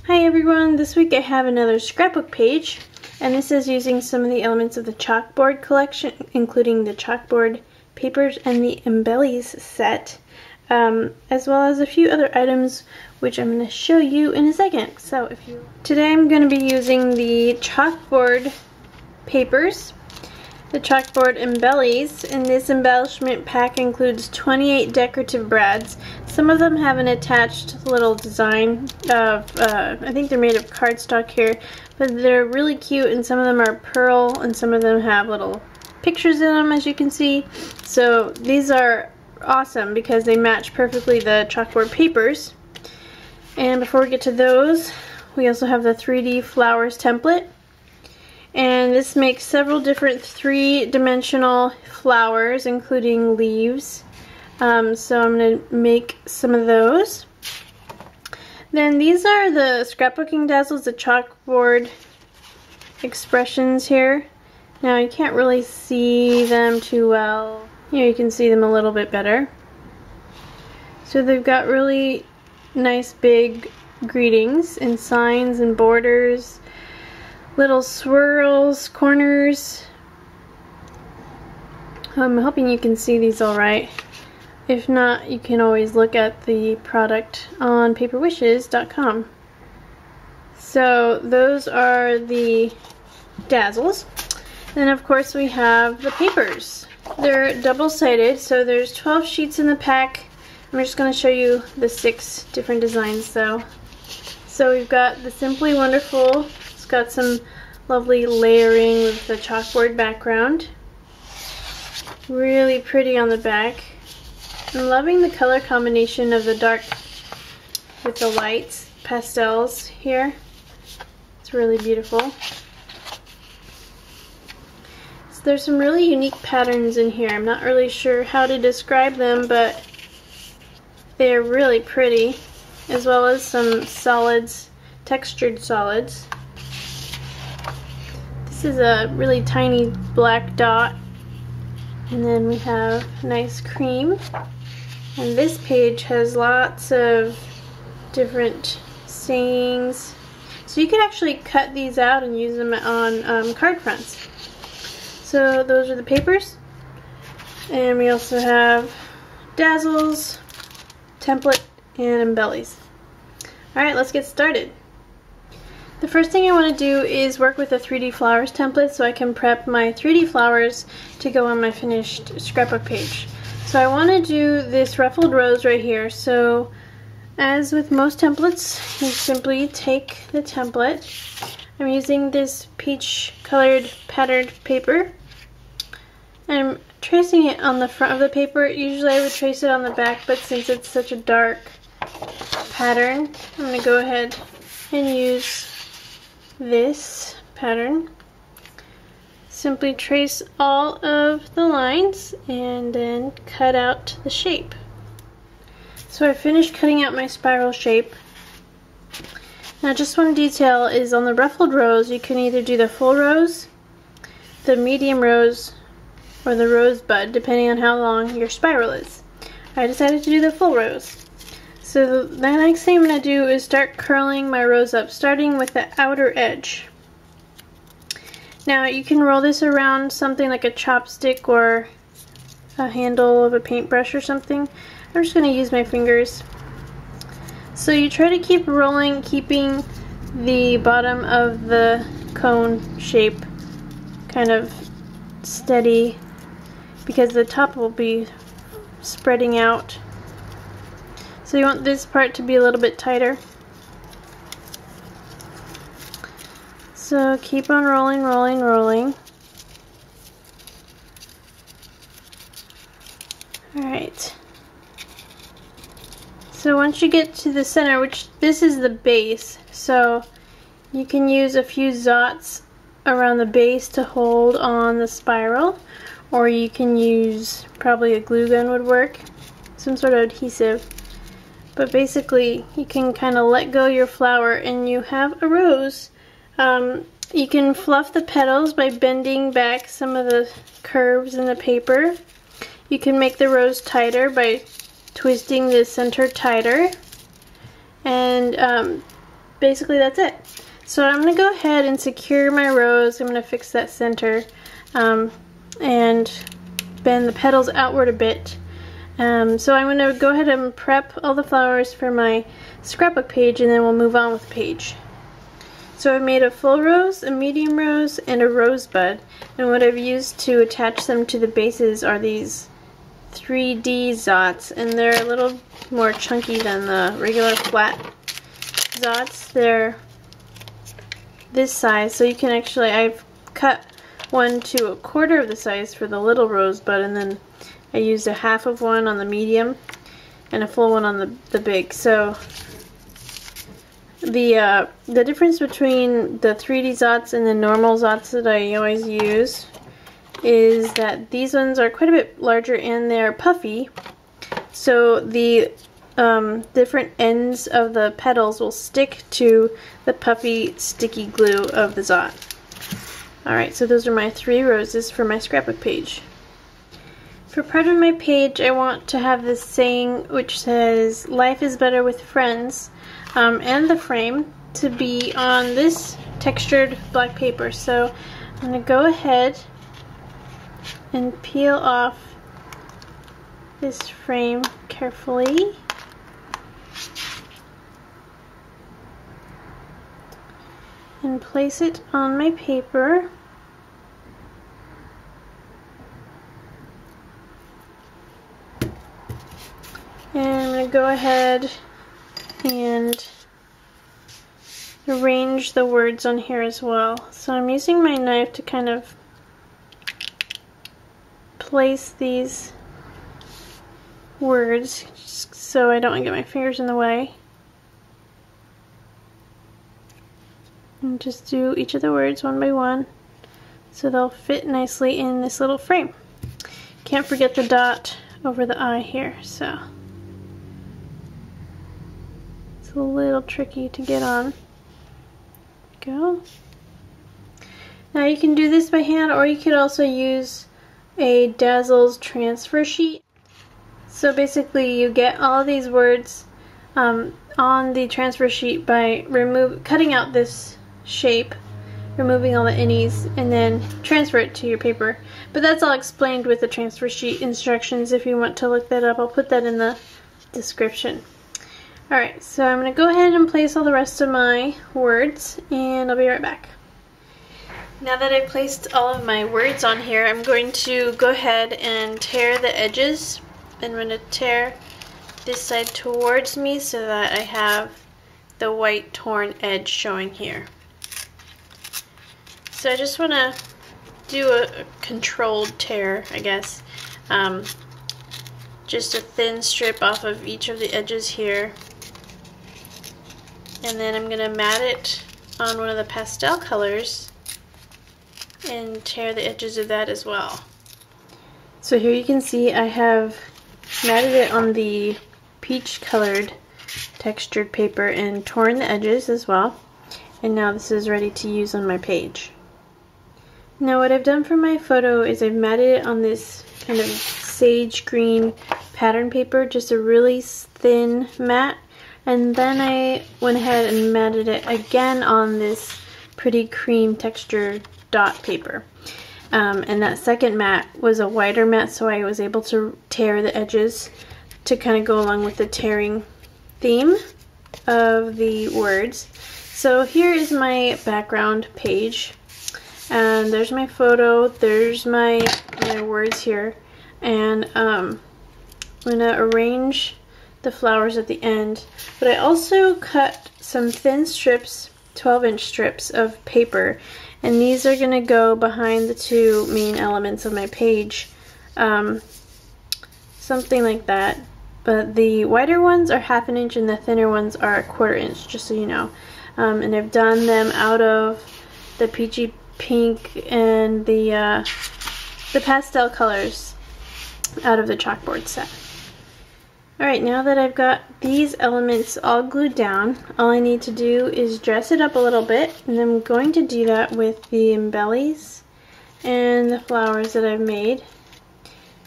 Hi everyone, this week I have another scrapbook page, and this is using some of the elements of the Chalkboard collection, including the Chalkboard papers and the Embellies set, as well as a few other items which I'm going to show you in a second. Today I'm going to be using the Chalkboard papers, the Chalkboard Embellies, and this embellishment pack includes 28 decorative brads. Some of them have an attached little design of, I think they're made of cardstock here, but they're really cute, and some of them are pearl, and some of them have little pictures in them, as you can see. So these are awesome because they match perfectly the Chalkboard papers. And before we get to those, we also have the 3D flowers template. And this makes several different three-dimensional flowers, including leaves. So I'm going to make some of those. Then these are the scrapbooking dazzles, the Chalkboard expressions here. Now you can't really see them too well. Here you can see them a little bit better. So they've got really nice big greetings and signs and borders, little swirls, corners. I'm hoping you can see these all right. If not, you can always look at the product on paperwishes.com. So those are the dazzles. Then of course we have the papers. They're double-sided, so there's 12 sheets in the pack. I'm just going to show you the 6 different designs though. So we've got the Simply Wonderful. It's got some lovely layering with the chalkboard background. Really pretty on the back. I'm loving the color combination of the dark with the lights, pastels here. It's really beautiful. So there's some really unique patterns in here. I'm not really sure how to describe them, but they're really pretty, as well as some solids, textured solids. This is a really tiny black dot, and then we have nice cream. And this page has lots of different sayings. So you could actually cut these out and use them on card fronts. So those are the papers. And we also have dazzles, template, and embellies. Alright, let's get started. The first thing I want to do is work with the 3D flowers template so I can prep my 3D flowers to go on my finished scrapbook page. So I want to do this ruffled rose right here. So as with most templates, you simply take the template. I'm using this peach colored patterned paper. I'm tracing it on the front of the paper. Usually I would trace it on the back, but since it's such a dark pattern, I'm going to go ahead and use this pattern. Simply trace all of the lines and then cut out the shape. So I finished cutting out my spiral shape. Now just one detail is on the ruffled rose, you can either do the full rose, the medium rose, or the rosebud, depending on how long your spiral is. I decided to do the full rose. So the next thing I'm going to do is start curling my rose up, starting with the outer edge. Now you can roll this around something like a chopstick or a handle of a paintbrush or something. I'm just going to use my fingers. So you try to keep rolling, keeping the bottom of the cone shape kind of steady, because the top will be spreading out. So you want this part to be a little bit tighter. So keep on rolling, rolling, rolling. Alright. So once you get to the center, which this is the base, so you can use a few dots around the base to hold on the spiral, or you can use, probably a glue gun would work, some sort of adhesive. But basically you can kind of let go your flower and you have a rose. You can fluff the petals by bending back some of the curves in the paper. You can make the rose tighter by twisting the center tighter. And basically that's it. So I'm going to go ahead and secure my rose. I'm going to fix that center and bend the petals outward a bit. So I'm going to go ahead and prep all the flowers for my scrapbook page, and then we'll move on with the page. So I've made a full rose, a medium rose, and a rosebud, and what I've used to attach them to the bases are these 3D zots, and they're a little more chunky than the regular flat zots. They're this size, so you can actually, I've cut one to 1/4 of the size for the little rosebud, and then I used a half of one on the medium and a full one on the big. So the difference between the 3D zots and the normal zots that I always use is that these ones are quite a bit larger and they're puffy, so the different ends of the petals will stick to the puffy sticky glue of the zot. Alright, so those are my 3 roses for my scrapbook page. For part of my page, I want to have this saying which says, "Life is better with friends," and the frame to be on this textured black paper. So I'm going to go ahead and peel off this frame carefully. And place it on my paper. And I'm going to go ahead and arrange the words on here as well. So I'm using my knife to kind of place these words so I don't get my fingers in the way. And just do each of the words one by one so they'll fit nicely in this little frame. Can't forget the dot over the I here, so it's a little tricky to get on. Go. Now you can do this by hand, or you could also use a Dazzle's transfer sheet. So basically you get all of these words on the transfer sheet by cutting out this shape, removing all the innies, and then transfer it to your paper. But that's all explained with the transfer sheet instructions. If you want to look that up, I'll put that in the description. Alright, so I'm going to go ahead and place all the rest of my words, and I'll be right back. Now that I've placed all of my words on here, I'm going to go ahead and tear the edges. And I'm going to tear this side towards me so that I have the white torn edge showing here. So I just want to do a controlled tear, I guess. Just a thin strip off of each of the edges here. And then I'm going to mat it on one of the pastel colors and tear the edges of that as well. So here you can see I have matted it on the peach colored textured paper and torn the edges as well. And now this is ready to use on my page. Now what I've done for my photo is I've matted it on this kind of sage green pattern paper, just a really thin mat, and then I went ahead and matted it again on this pretty cream texture dot paper. And that second mat was a wider mat, so I was able to tear the edges to kind of go along with the tearing theme of the words. So here is my background page. And there's my photo, there's my words here, and I'm going to arrange the flowers at the end. But I also cut some thin strips, 12-inch strips of paper, and these are going to go behind the 2 main elements of my page, something like that. But the wider ones are 1/2 inch and the thinner ones are 1/4 inch, just so you know. And I've done them out of the peachy pink and the pastel colors out of the chalkboard set. Alright, now that I've got these elements all glued down, all I need to do is dress it up a little bit, and I'm going to do that with the embellies and the flowers that I've made,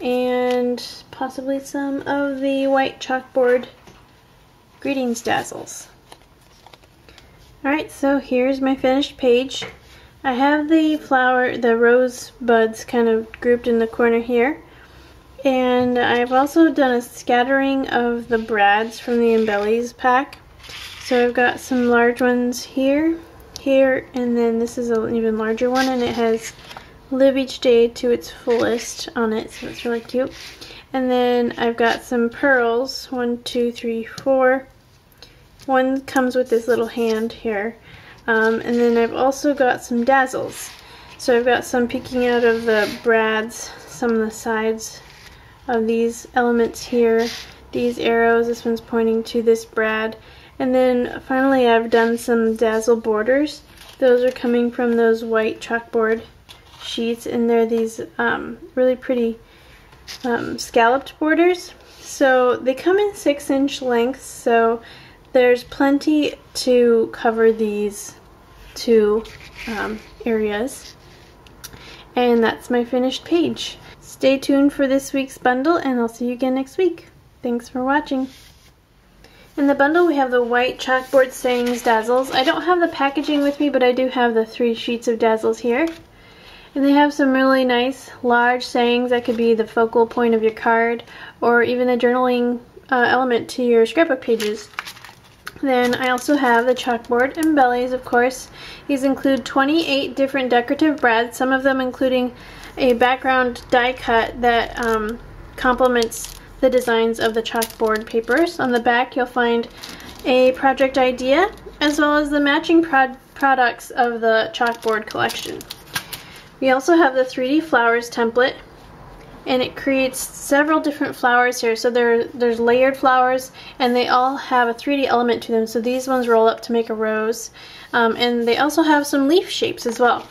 and possibly some of the white chalkboard greetings dazzles. Alright, so here's my finished page. I have the rose buds kind of grouped in the corner here. And I've also done a scattering of the brads from the Embellies pack. So I've got some large ones here, and then this is an even larger one, and it has Live Each Day to its fullest on it, so it's really cute. And then I've got some pearls, 1, 2, 3, 4. One comes with this little hand here. And then I've also got some dazzles. So I've got some peeking out of the brads, some of the sides of these elements here, these arrows, this one's pointing to this brad, and then finally I've done some dazzle borders. Those are coming from those white chalkboard sheets, and they're these really pretty scalloped borders. So they come in 6-inch lengths, so there's plenty to cover these two areas. And that's my finished page. Stay tuned for this week's bundle, and I'll see you again next week. Thanks for watching. In the bundle we have the white chalkboard sayings dazzles. I don't have the packaging with me, but I do have the 3 sheets of dazzles here. And they have some really nice large sayings that could be the focal point of your card, or even a journaling element to your scrapbook pages. Then I also have the chalkboard Embellies, of course. These include 28 different decorative brads, some of them including a background die cut that complements the designs of the chalkboard papers. On the back you'll find a project idea as well as the matching products of the chalkboard collection. We also have the 3D flowers template, and it creates several different flowers here. So there's layered flowers, and they all have a 3D element to them. So these ones roll up to make a rose, and they also have some leaf shapes as well.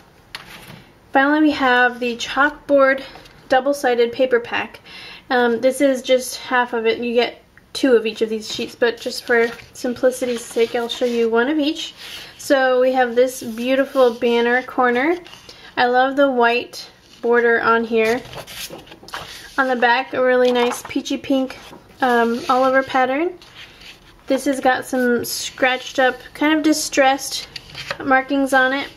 Finally, we have the chalkboard double-sided paper pack. This is just half of it. You get 2 of each of these sheets, but just for simplicity's sake, I'll show you 1 of each. So we have this beautiful banner corner. I love the white border on here. On the back, a really nice peachy pink all over pattern. This has got some scratched up, kind of distressed markings on it.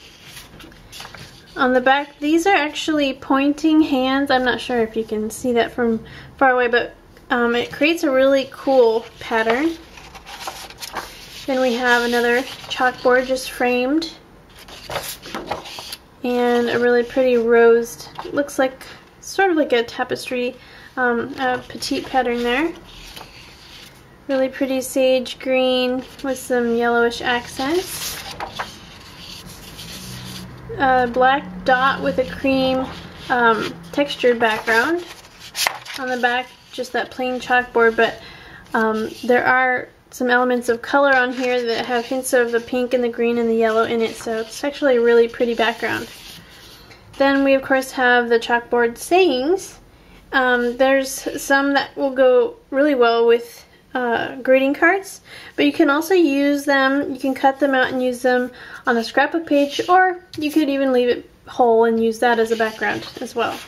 On the back, these are actually pointing hands. I'm not sure if you can see that from far away, but it creates a really cool pattern. Then we have another chalkboard just framed, and a really pretty rosed, looks like sort of like a tapestry, a petite pattern there. Really pretty sage green with some yellowish accents. A black dot with a cream textured background. On the back, just that plain chalkboard, but there are some elements of color on here that have hints of the pink and the green and the yellow in it, so it's actually a really pretty background. Then we of course have the chalkboard sayings. There's some that will go really well with greeting cards, but you can also use them, you can cut them out and use them on the scrapbook page, or you could even leave it whole and use that as a background as well.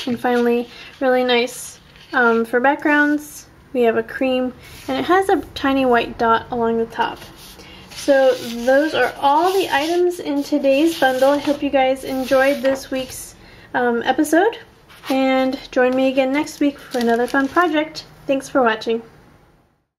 And finally, really nice for backgrounds, we have a cream, and it has a tiny white dot along the top. So those are all the items in today's bundle. I hope you guys enjoyed this week's episode, and join me again next week for another fun project. Thanks for watching.